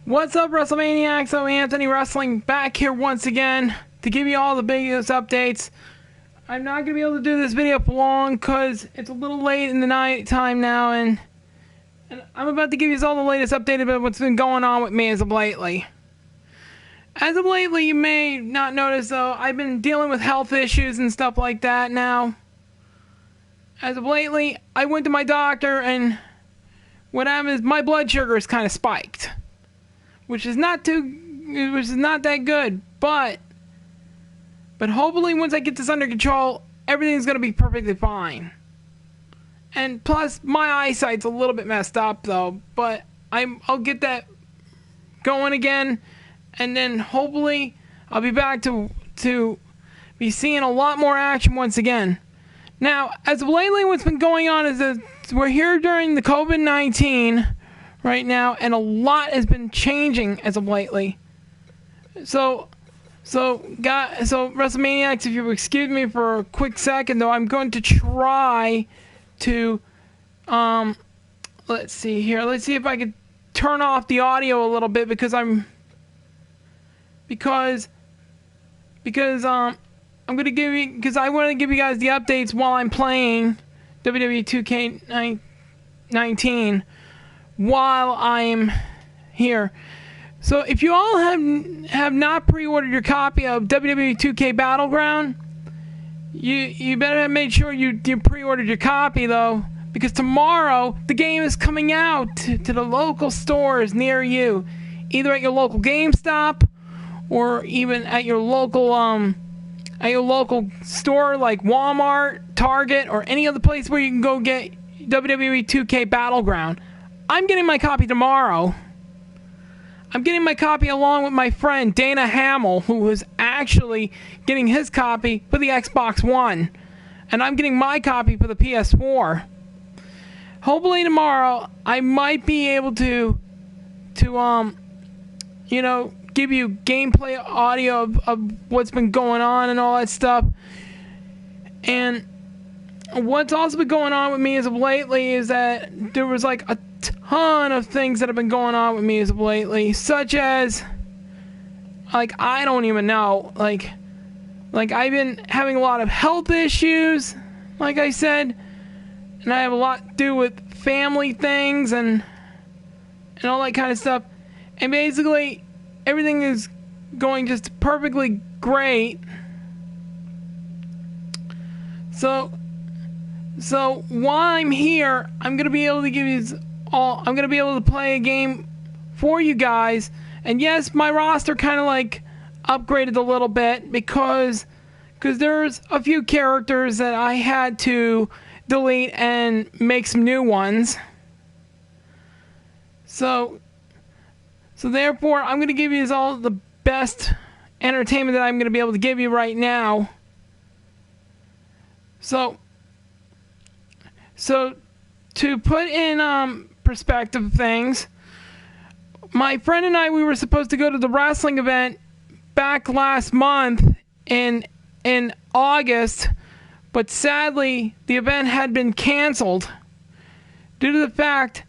What's up, WrestleManiacs? I'm Anthony Wrestling back here once again to give you all the biggest updates. I'm not going to be able to do this video for long because it's a little late in the night time now, and I'm about to give you all the latest update about what's been going on with me as of lately. As of lately, you may not notice, though, I've been dealing with health issues and stuff like that now. As of lately, I went to my doctor, and what happened is my blood sugar is kind of spiked. Which is not that good, but hopefully once I get this under control, everything's gonna be perfectly fine. And plus, my eyesight's a little bit messed up though, but I'll get that going again, and then hopefully I'll be back to be seeing a lot more action once again. Now, as of lately, what's been going on is that we're here during the COVID-19. Right now, and a lot has been changing as of lately. So WrestleManiacs, if you excuse me for a quick second, though, I'm going to try to let's see here. Let's see if I can turn off the audio a little bit because I'm gonna give you, because I want to give you guys the updates while I'm playing WWE 2K19 while I'm here. So if you all have not pre-ordered your copy of WWE 2K Battleground, you better have made sure you pre-ordered your copy though, because tomorrow the game is coming out to the local stores near you, either at your local GameStop or even at your local store like Walmart, Target, or any other place where you can go get WWE 2K Battleground. I'm getting my copy tomorrow. I'm getting my copy along with my friend Dana Hamill, who was actually getting his copy for the Xbox One. And I'm getting my copy for the PS4. Hopefully tomorrow I might be able to give you gameplay audio of what's been going on and all that stuff. And what's also been going on with me as of lately is that there was like a ton of things that have been going on with me as of lately, such as, like, I don't even know, like I've been having a lot of health issues, like I said, and I have a lot to do with family things and all that kind of stuff, and basically everything is going just perfectly great. So while I'm here, I'm gonna be able to give you I'm gonna be able to play a game for you guys. And yes, my roster kind of like upgraded a little bit because there's a few characters that I had to delete and make some new ones. So therefore, I'm gonna give you all the best entertainment that I'm gonna be able to give you right now. So to put in perspective things, my friend and I, we were supposed to go to the wrestling event back last month in August, but sadly the event had been canceled due to the fact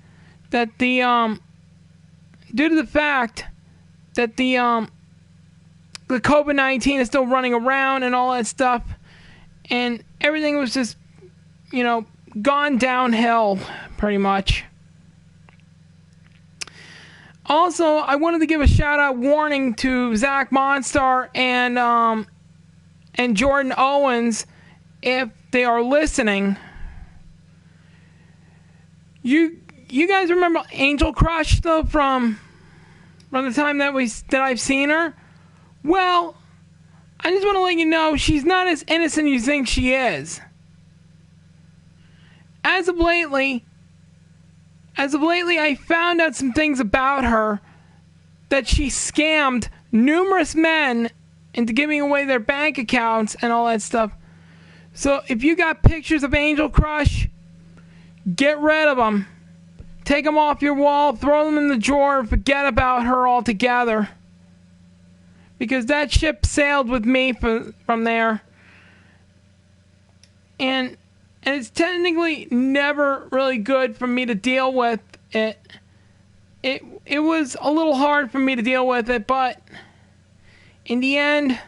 that the COVID-19 is still running around and all that stuff, and everything was just gone downhill pretty much. Also, I wanted to give a shout out warning to Zach Monstar and Jordan Owens if they are listening. You guys remember Angel Crush though from the time that I've seen her? Well, I just want to let you know she's not as innocent as you think she is. As of lately, I found out some things about her, that she scammed numerous men into giving away their bank accounts and all that stuff. So if you got pictures of Angel Crush, get rid of them. Take them off your wall, throw them in the drawer, and forget about her altogether. Because that ship sailed with me from there. And it's technically never really good for me to deal with it it was a little hard for me to deal with it, but in the end,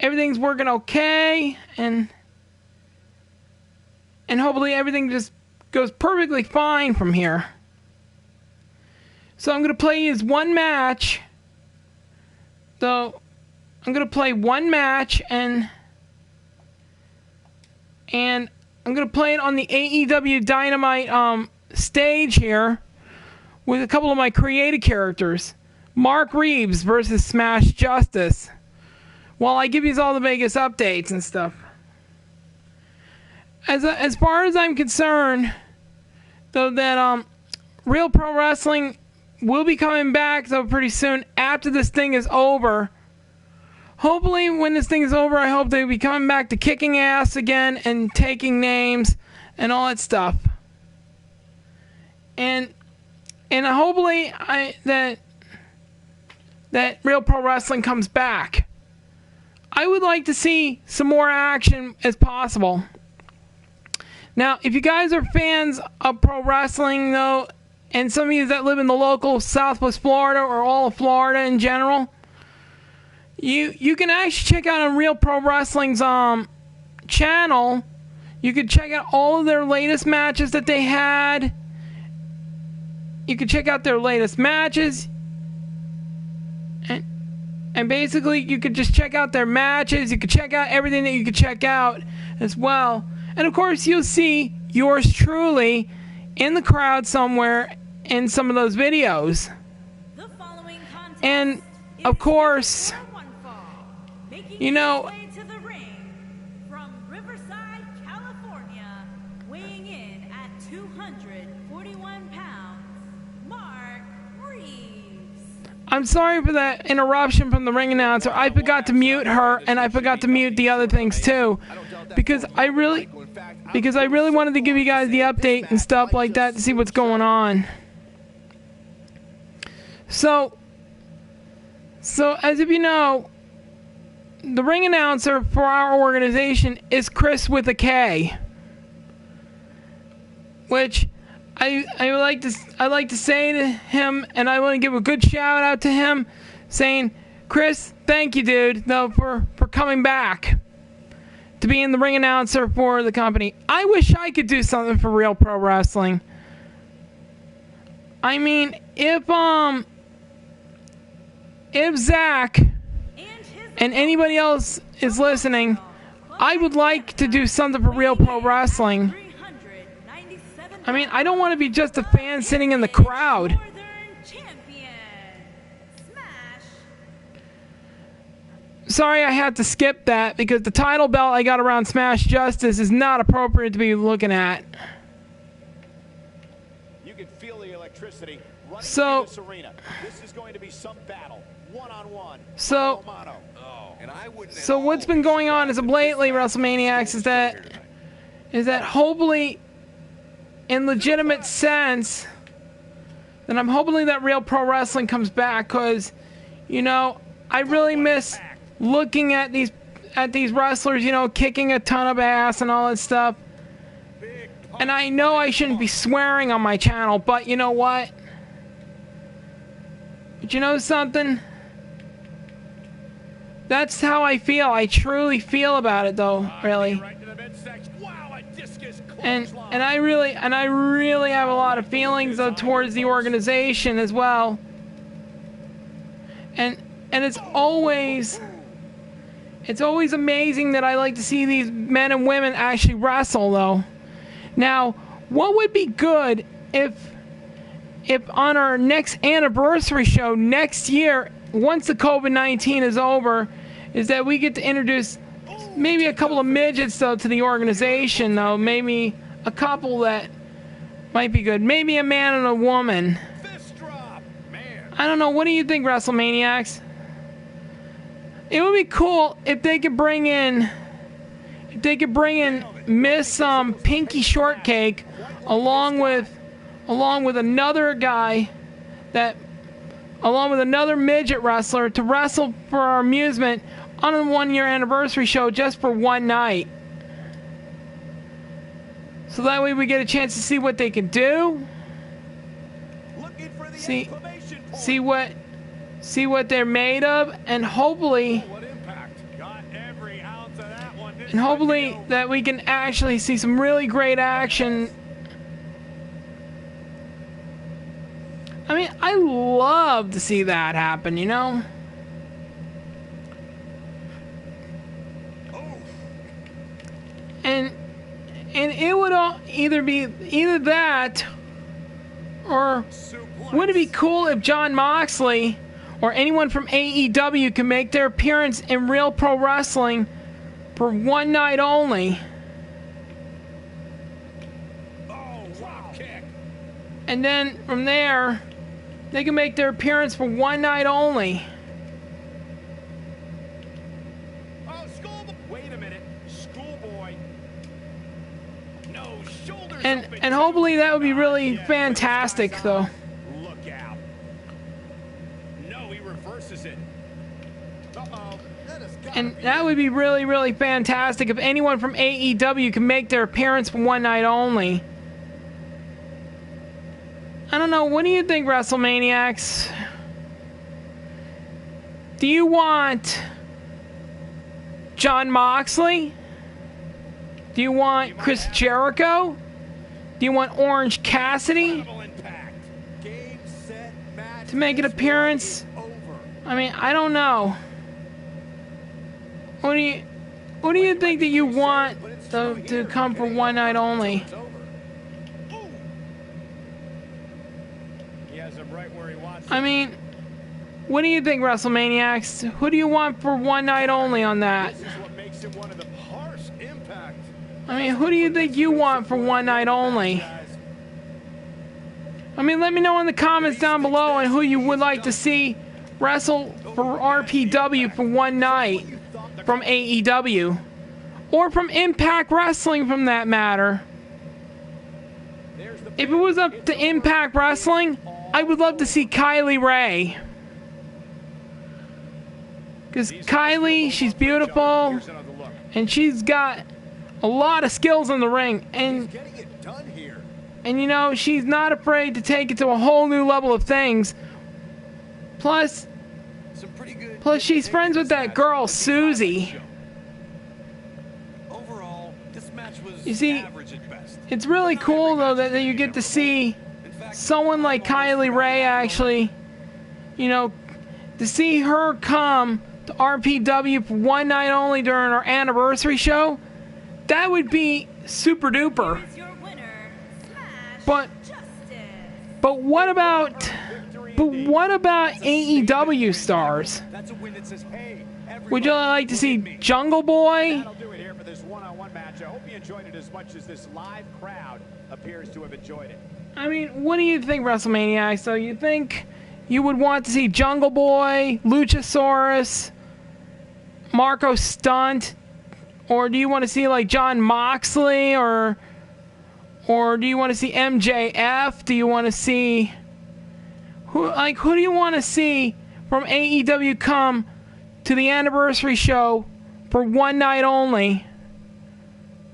everything's working okay, and hopefully everything just goes perfectly fine from here. So I'm going to play as one match. So I'm going to play one match, and I'm going to play it on the AEW Dynamite stage here with a couple of my creative characters. Mark Reeves versus Smash Justice. While I give you all the Vegas updates and stuff. As far as I'm concerned, though, that Real Pro Wrestling will be coming back though pretty soon after this thing is over. Hopefully, when this thing is over, I hope they'll be coming back to kicking ass again and taking names and all that stuff. And hopefully that Real Pro Wrestling comes back. I would like to see some more action as possible. Now, if you guys are fans of pro wrestling, though, and some of you that live in the local Southwest Florida or all of Florida in general, you can actually check out on Real Pro Wrestling's channel. You can check out all of their latest matches that they had. You can check out their latest matches. And basically, you could just check out their matches. You could check out everything that you could check out as well. And of course, you'll see yours truly in the crowd somewhere in some of those videos. And of course, you know, from Riverside, California, weighing in at 241 pounds, Mark Reeves. I'm sorry for that interruption from the ring announcer. I forgot to mute her, and I forgot to mute the other things too, because I really wanted to give you guys the update and stuff like that to see what's going on. So as if you know, the ring announcer for our organization is Chris with a K, which I like to say to him, and I want to give a good shout out to him, saying, Chris, thank you, dude, though, for coming back to being the ring announcer for the company. I wish I could do something for Real Pro Wrestling. I mean, if Zach and anybody else is listening, I would like to do something for Real Pro Wrestling. I mean, I don't want to be just a fan sitting in the crowd. Sorry I had to skip that, because the title belt I got around Smash Justice is not appropriate to be looking at. You can feel the electricity running through this arena. This is going to be some battle, one-on-one. So what's been going on as of lately, WrestleManiacs, is that hopefully, in legitimate sense, then I'm hoping that Real Pro Wrestling comes back, because, you know, I really miss looking at these wrestlers, you know, kicking a ton of ass and all that stuff. And I know I shouldn't be swearing on my channel, but you know what? But you know something? That's how I feel. I truly feel about it, though, really. And I really have a lot of feelings, though, towards the organization as well. And it's always amazing that I like to see these men and women actually wrestle, though. Now, what would be good if on our next anniversary show next year, once the COVID-19 is over, is that we get to introduce maybe a couple of midgets, though, to the organization, though. Maybe a couple that might be good. Maybe a man and a woman. I don't know. What do you think, WrestleManiacs? It would be cool if they could bring in Miss Pinky Shortcake along with another guy along with another midget wrestler to wrestle for our amusement on a 1-year anniversary show just for one night. So that way we get a chance to see what they can do. looking for the see exclamation point. see what they're made of, and hopefully What impact? Got every ounce of that one. This and hopefully might be over. that we can actually see some really great action. I mean, I love to see that happen, you know? And it would either be that, or would it be cool if Jon Moxley or anyone from AEW can make their appearance in Real Pro Wrestling for one night only? Oh, drop kick. And then from there, they can make their appearance for one night only. Oh, schoolboy. Wait a minute. Schoolboy. No, shoulders And open. hopefully that would be really Yeah, fantastic, but this though. guy's on. Look out. No, he reverses it. Uh-oh. That has gotta And be that would be really, really fantastic if anyone from AEW can make their appearance for one night only. I don't know, what do you think, WrestleManiacs? Do you want Jon Moxley? Do you want Chris Jericho? Do you want Orange Cassidy incredible impact. Game, set, match. to make an This appearance? one is over. I mean, I don't know. What do you think that you want to come for one night only? It's over. Ooh. He has him right where he wants I him. mean, what do you think, WrestleManiacs? Who do you want for one night only on that? This is what makes him one of the harsh impact. I mean, who do you think you want for one night only? Guys. I mean, let me know in the comments down below on who you would like to see wrestle for RPW for one night from AEW. Or from Impact Wrestling, from that matter. There's the If it was up to Impact Wrestling, I would love to see Kylie Ray. Because Kylie, she's beautiful, Here's another look. and she's got a lot of skills in the ring. And Getting it done here. you know, she's not afraid to take it to a whole new level of things. Plus, Some pretty good. she's friends with that girl, Susie. Overall, this match was You see, average at best. It's really cool, though, that you get to see In fact, someone like Kylie Ray actually, you know, to see her come to RPW for one night only during our anniversary show, that would be super duper. Here's your winner, Smash But Justice. what about AEW stars? That's a win that says, hey, Would you like to see Jungle Boy? That'll do it here for this one-on-one match. I hope you enjoyed it as much as this live crowd appears to have enjoyed it. I mean, what do you think, WrestleManiacs? So you think you would want to see Jungle Boy, Luchasaurus, Marco Stunt, or do you want to see like Jon Moxley, or do you want to see MJF? Do you want to see who do you want to see from AEW come to the anniversary show for one night only?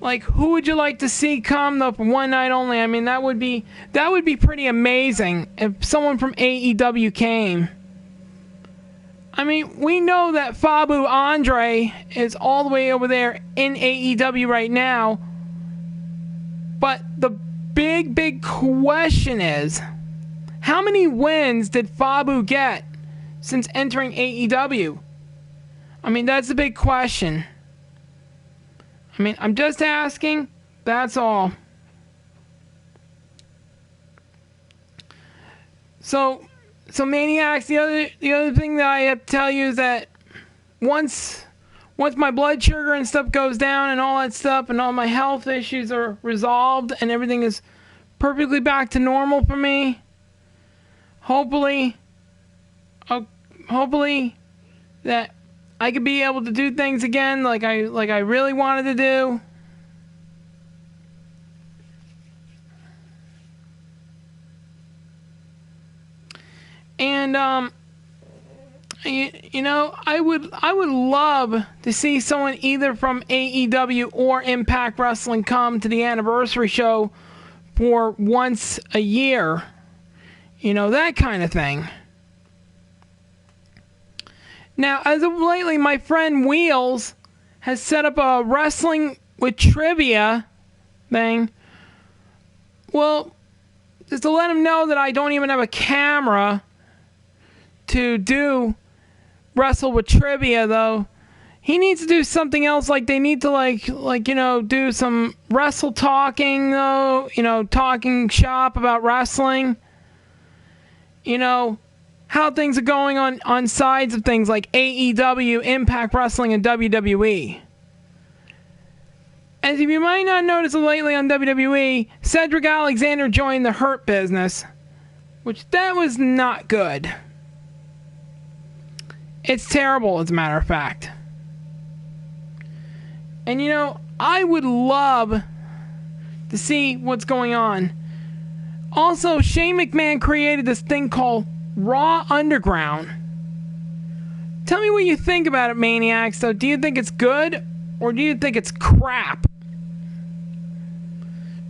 Like, who would you like to see come though for one night only? I mean, that would be pretty amazing if someone from AEW came. I mean, we know that Fabu Andre is all the way over there in AEW right now. But the big question is, how many wins did Fabu get since entering AEW? I mean, that's the big question. I mean, I'm just asking. That's all. So Maniacs, the other thing that I have to tell you is that once my blood sugar and stuff goes down and all that stuff and all my health issues are resolved and everything is perfectly back to normal for me, hopefully that I could be able to do things again like I really wanted to do. And you know, I would love to see someone either from AEW or Impact Wrestling come to the anniversary show for once a year. You know, that kind of thing. Now, as of lately, my friend Wheels has set up a wrestling with trivia thing. Well, just to let him know that I don't even have a camera to do wrestle with trivia, though. He needs to do something else, like they need to do some wrestle talking, though, talking shop about wrestling. How things are going on sides of things like AEW, Impact Wrestling, and WWE. As if you might not notice lately on WWE, Cedric Alexander joined the Hurt Business, which that was not good. It's terrible, as a matter of fact. And I would love to see what's going on. Also, Shane McMahon created this thing called Raw Underground. Tell me what you think about it, Maniacs. So, do you think it's good or do you think it's crap?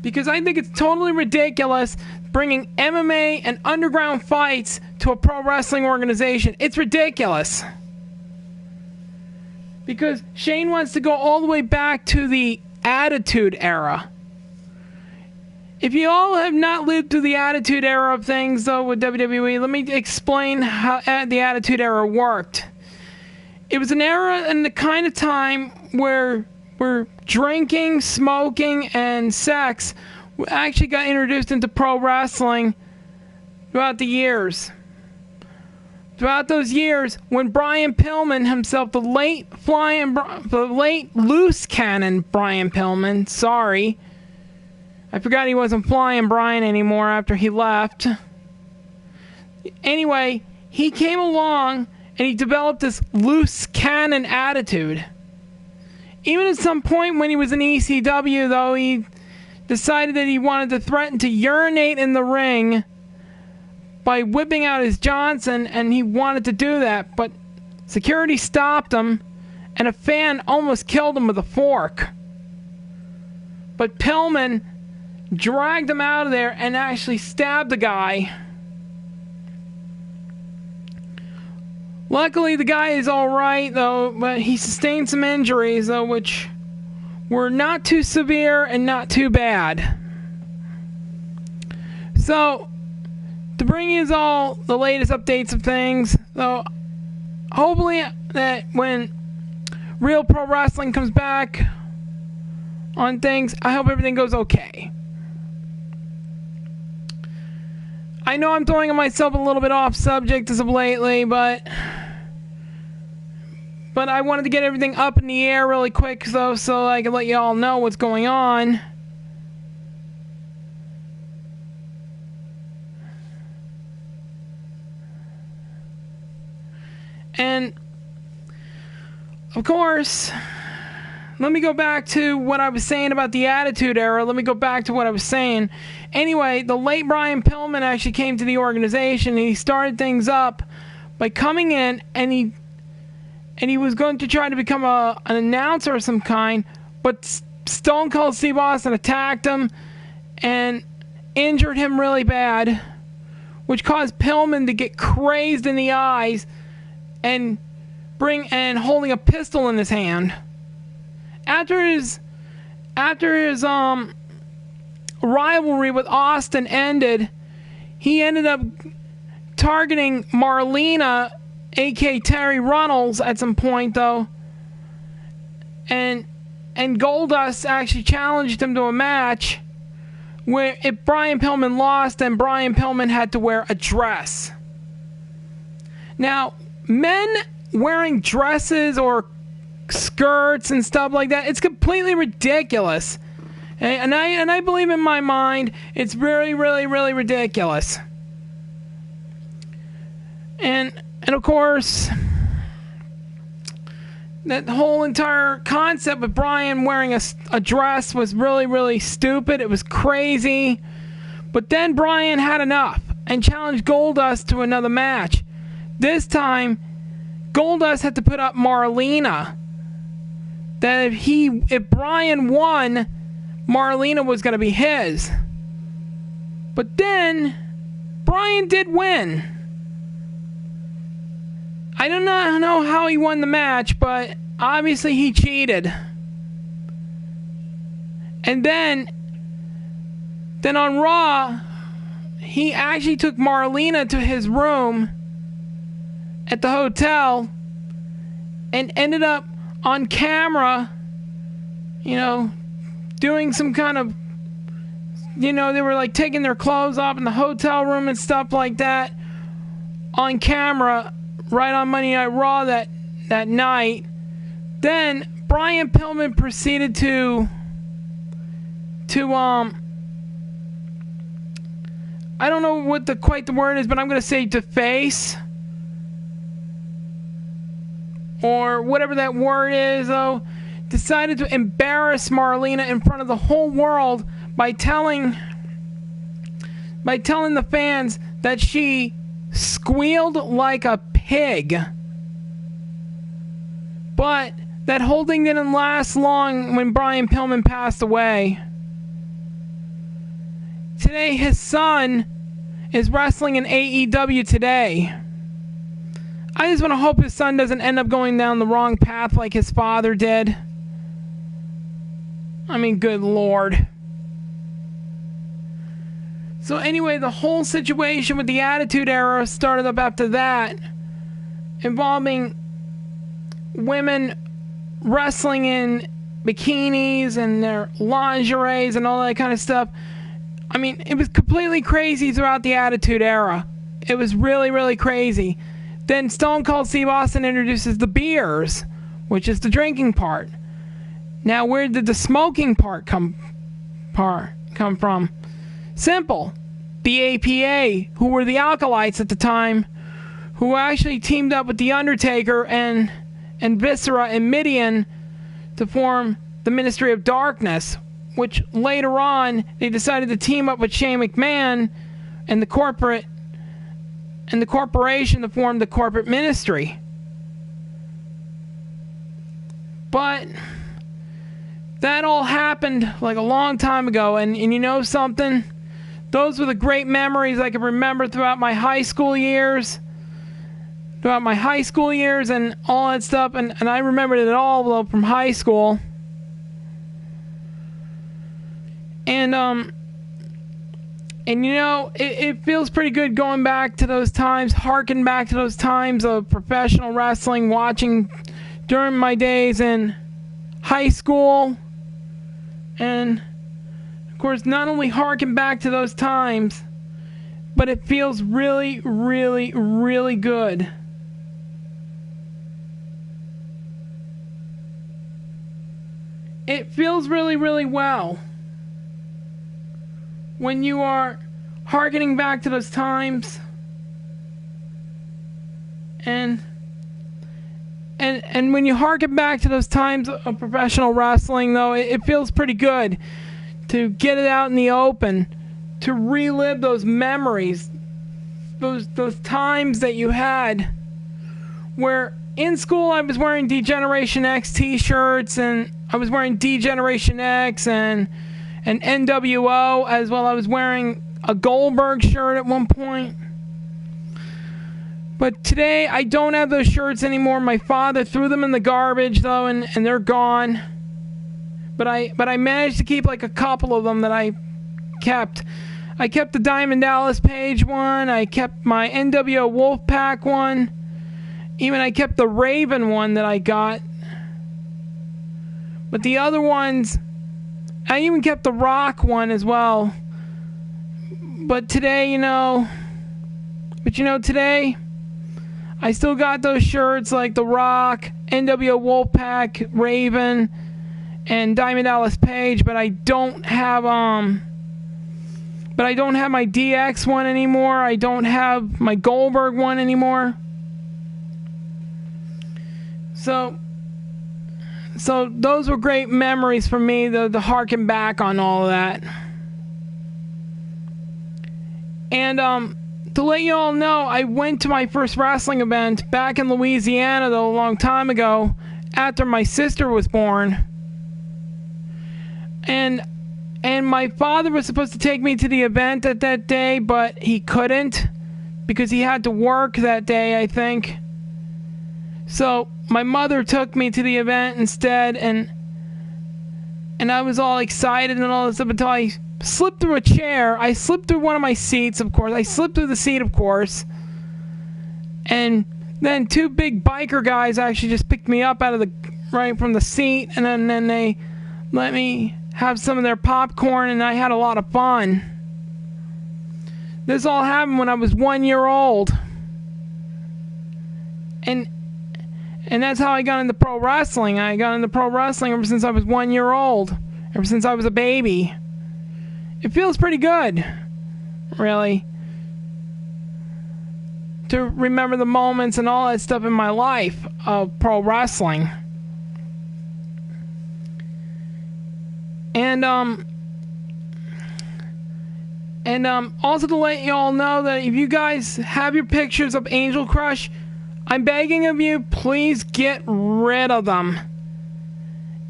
Because I think it's totally ridiculous bringing MMA and underground fights to a pro wrestling organization. It's ridiculous. Because Shane wants to go all the way back to the Attitude Era. If you all have not lived through the Attitude Era of things, though, with WWE, let me explain how the Attitude Era worked. It was an era and the kind of time where drinking, smoking, and sex actually got introduced into pro wrestling throughout the years. Throughout those years, when Brian Pillman himself, the late loose cannon Brian Pillman, sorry, I forgot he wasn't Flying Brian anymore after he left. Anyway, he came along and he developed this loose cannon attitude. Even at some point when he was in ECW, though, he decided that he wanted to threaten to urinate in the ring by whipping out his Johnson, and he wanted to do that, but security stopped him, and a fan almost killed him with a fork. But Pillman dragged him out of there and actually stabbed the guy. Luckily, the guy is alright, though, but he sustained some injuries, though, which were not too severe and not too bad. So, to bring you all the latest updates of things, though, hopefully that when Real Pro Wrestling comes back on things, I hope everything goes okay. I know I'm throwing myself a little bit off subject as of lately, but I wanted to get everything up in the air really quick, though, so I can let you all know what's going on. And, of course, let me go back to what I was saying about the Attitude Era. Let me go back to what I was saying. Anyway, the late Brian Pillman actually came to the organization, and he started things up by coming in, and he was going to try to become an announcer of some kind, but Stone Cold Steve Austin attacked him and injured him really bad, which caused Pillman to get crazed in the eyes and holding a pistol in his hand. After his rivalry with Austin ended, he ended up targeting Marlena, a.k.a. Terry Runnels, at some point, though. And Goldust actually challenged him to a match where if Brian Pillman lost, then Brian Pillman had to wear a dress. Now, men wearing dresses or skirts and stuff like that, it's completely ridiculous. And I believe in my mind, it's really, really, really ridiculous. And of course, that whole entire concept of Brian wearing a dress was really, really stupid. It was crazy. But then Brian had enough and challenged Goldust to another match. This time, Goldust had to put up Marlena. That if Brian won, Marlena was going to be his. But then Bryan did win. I do not know how he won the match, but obviously he cheated. And then on Raw, he actually took Marlena to his room at the hotel and ended up on camera, doing some kind of, they were like taking their clothes off in the hotel room and stuff like that on camera right on Monday Night Raw that night. Then Brian Pillman proceeded to I don't know what quite the word is, but I'm going to say deface, or whatever that word is, though, decided to embarrass Marlena in front of the whole world by telling the fans that she squealed like a pig. But that whole thing didn't last long when Brian Pillman passed away. Today, his son is wrestling in AEW today. I just want to hope his son doesn't end up going down the wrong path like his father did. I mean, good Lord. So anyway, the whole situation with the Attitude Era started up after that, involving women wrestling in bikinis and their lingeries and all that kind of stuff. I mean, it was completely crazy throughout the Attitude Era. It was really, really crazy. Then Stone Cold Steve Austin introduces the beers, which is the drinking part. Now, where did the smoking part come from? Simple. The APA, who were the Acolytes at the time, who actually teamed up with The Undertaker and Viscera and Mideon to form the Ministry of Darkness, which later on they decided to team up with Shane McMahon and the corporation to form the Corporate Ministry. But that all happened like a long time ago, and you know something? Those were the great memories I can remember throughout my high school years. And all that stuff, and I remembered it all though from high school. And it feels pretty good going back to those times, harking back to those times of professional wrestling, watching during my days in high school. And, of course, not only harking back to those times, but it feels really, really, really good. It feels really, really well when you are hearkening back to those times, and when you harken back to those times of professional wrestling, though, it feels pretty good to get it out in the open, to relive those memories, those times that you had where in school I was wearing D-Generation X t-shirts, and I was wearing D-Generation X and NWO as well. I was wearing a Goldberg shirt at one point. But today I don't have those shirts anymore. My father threw them in the garbage though, and they're gone. But I managed to keep like a couple of them that I kept. I kept the Diamond Dallas Page one. I kept my NWO Wolfpack one. Even I kept the Raven one that I got. But the other ones, I even kept the Rock one as well. But today, today, I still got those shirts like the Rock, NWO Wolfpack, Raven, and Diamond Dallas Page, but I don't have my DX one anymore. I don't have my Goldberg one anymore. So those were great memories for me, to harken back on all of that. And to let you all know, I went to my first wrestling event back in Louisiana, though, a long time ago, after my sister was born. And And my father was supposed to take me to the event at that day, but he couldn't because he had to work that day, I think. So my mother took me to the event instead, and I was all excited and all this stuff until I slipped through a chair. I slipped through one of my seats, of course. I slipped through the seat, of course. And then two big biker guys actually just picked me up right from the seat, and then they let me have some of their popcorn, and I had a lot of fun. This all happened when I was 1 year old. And that's how I got into pro wrestling. I got into pro wrestling ever since I was 1 year old. Ever since I was a baby. It feels pretty good, really, to remember the moments and all that stuff in my life of pro wrestling. And also to let you all know that if you guys have your pictures of Angel Crush, I'm begging of you, please get rid of them.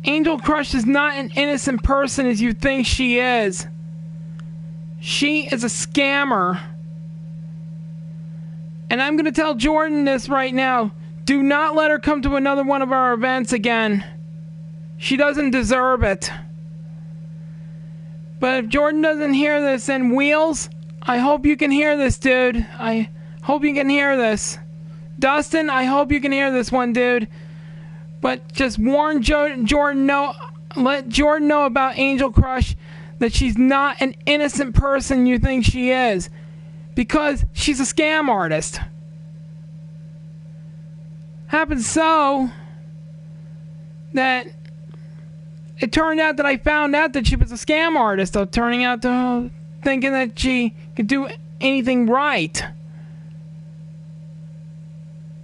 Angel Crush is not an innocent person as you think she is. She is a scammer. And I'm going to tell Jordan this right now. Do not let her come to another one of our events again. She doesn't deserve it. But if Jordan doesn't hear this, then Wheels, I hope you can hear this, dude. I hope you can hear this. Dustin, I hope you can hear this one, dude. But just warn Jordan, let Jordan know about Angel Crush, that she's not an innocent person you think she is. Because she's a scam artist. Happened so that it turned out that I found out that she was a scam artist, though, turning out to thinking that she could do anything right.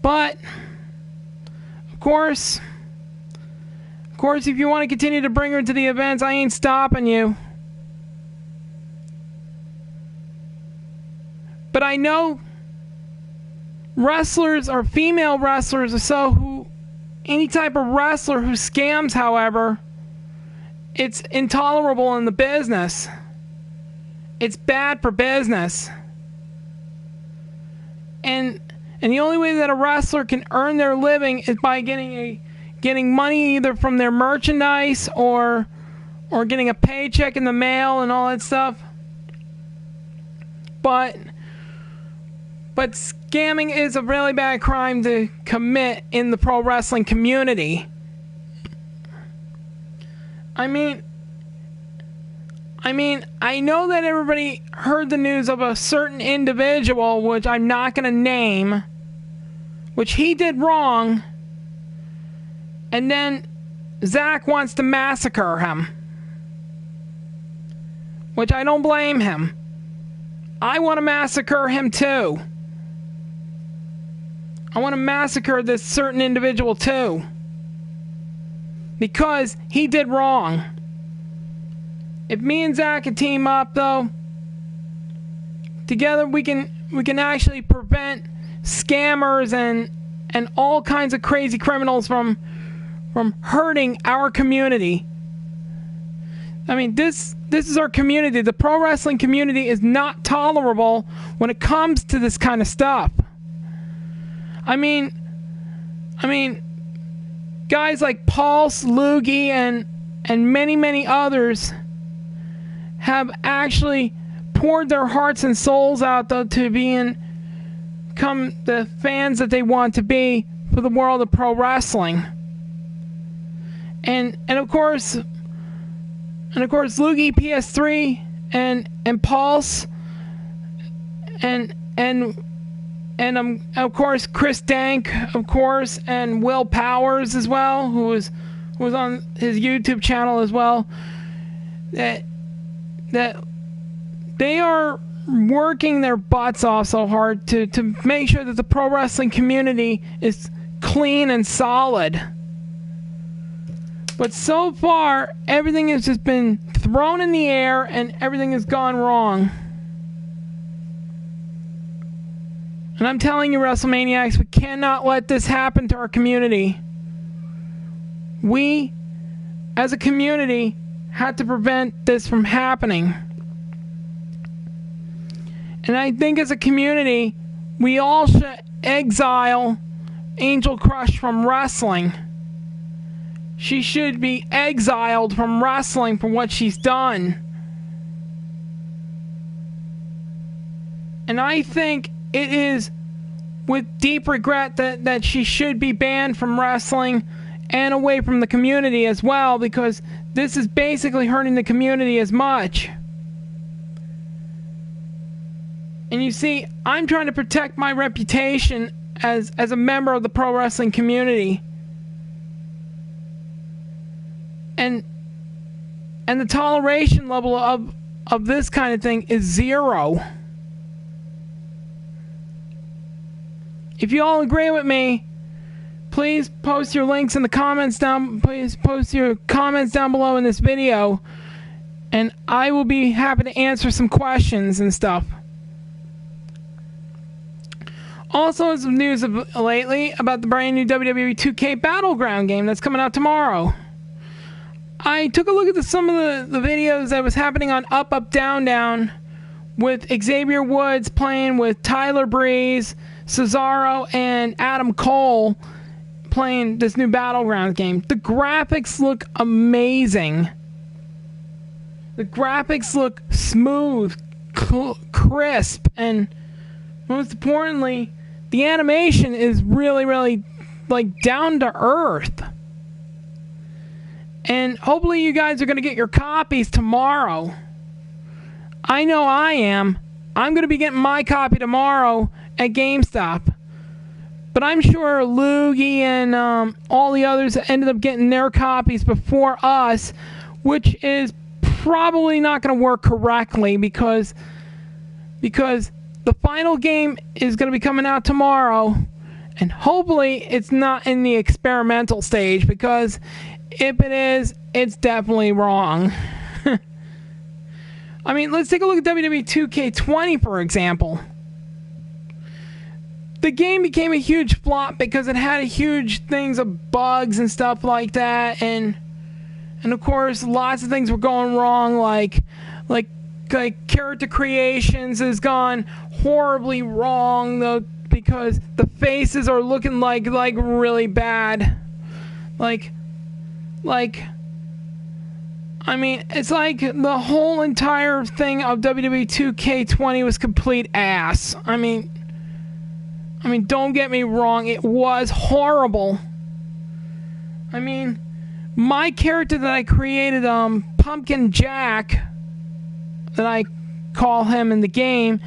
But, of course, if you want to continue to bring her to the events, I ain't stopping you. But I know wrestlers or female wrestlers or so who, any type of wrestler who scams, however, it's intolerable in the business. It's bad for business. And the only way that a wrestler can earn their living is by getting money either from their merchandise or getting a paycheck in the mail and all that stuff. But scamming is a really bad crime to commit in the pro wrestling community. I mean, I know that everybody heard the news of a certain individual, which I'm not going to name, which he did wrong, and then Zach wants to massacre him, which I don't blame him. I want to massacre him too. I want to massacre this certain individual too. Because he did wrong. If me and Zach can team up, though, together we can actually prevent scammers and all kinds of crazy criminals from hurting our community. I mean, this is our community. The pro wrestling community is not tolerable when it comes to this kind of stuff. I mean, guys like Pulse, Loogie, and many, many others have actually poured their hearts and souls out, though, to become the fans that they want to be for the world of pro wrestling. And of course, Loogie, PS3, and Pulse, and of course Chris Dank, of course, and Will Powers as well, who was on his YouTube channel as well. That they are working their butts off so hard to make sure that the pro wrestling community is clean and solid. But so far, everything has just been thrown in the air and everything has gone wrong. And I'm telling you, WrestleManiacs, we cannot let this happen to our community. We, as a community, had to prevent this from happening. And I think as a community, we all should exile Angel Crush from wrestling. She should be exiled from wrestling for what she's done. And I think it is with deep regret that she should be banned from wrestling and away from the community as well, because this is basically hurting the community as much. And you see, I'm trying to protect my reputation as a member of the pro wrestling community. And the toleration level of this kind of thing is 0. If you all agree with me, please post your links in the comments down. Please post your comments down below in this video, and I will be happy to answer some questions and stuff. Also, some news lately about the brand new WWE 2K Battleground game that's coming out tomorrow. I took a look at some of the videos that was happening on Up Up Down Down with Xavier Woods playing with Tyler Breeze, Cesaro, and Adam Cole playing this new Battleground game. The graphics look amazing. The graphics look smooth, crisp, and most importantly, the animation is really, really like down to earth. And hopefully you guys are going to get your copies tomorrow. I know I am. I'm going to be getting my copy tomorrow at GameStop. But I'm sure Loogie and all the others ended up getting their copies before us, which is probably not going to work correctly because the final game is going to be coming out tomorrow, and hopefully it's not in the experimental stage, because if it is, it's definitely wrong. I mean, let's take a look at WWE 2K20, for example. The game became a huge flop because it had huge things of bugs and stuff like that, and of course lots of things were going wrong, like character creations has gone horribly wrong, though, because the faces are looking like really bad. I mean, it's like the whole entire thing of WWE 2K20 was complete ass. I mean, don't get me wrong, it was horrible. I mean, my character that I created, Pumpkin Jack, that I call him in the game,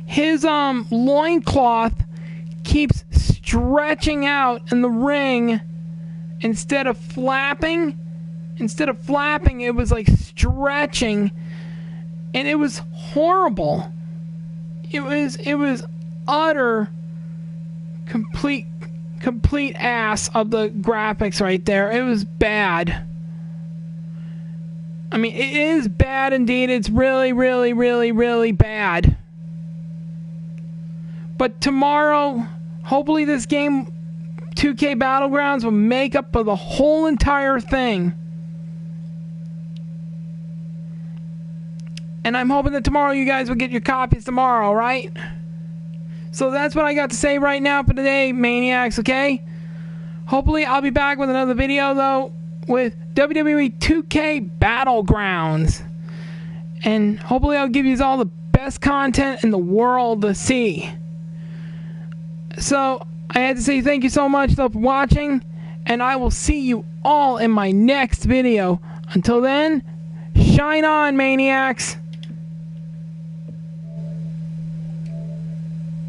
his loincloth keeps stretching out in the ring instead of flapping. Instead of flapping, it was like stretching, and it was horrible. It was utter complete ass of the graphics right there. It was bad. I mean, it is bad indeed. It's really, really, really, really bad. But tomorrow, hopefully this game, 2K Battlegrounds, will make up for the whole entire thing. And I'm hoping that tomorrow you guys will get your copies tomorrow, right? So that's what I got to say right now for today, Maniacs, okay? Hopefully I'll be back with another video, though, with WWE 2K Battlegrounds. And hopefully I'll give you all the best content in the world to see. So I had to say thank you so much for watching, and I will see you all in my next video. Until then, shine on, Maniacs!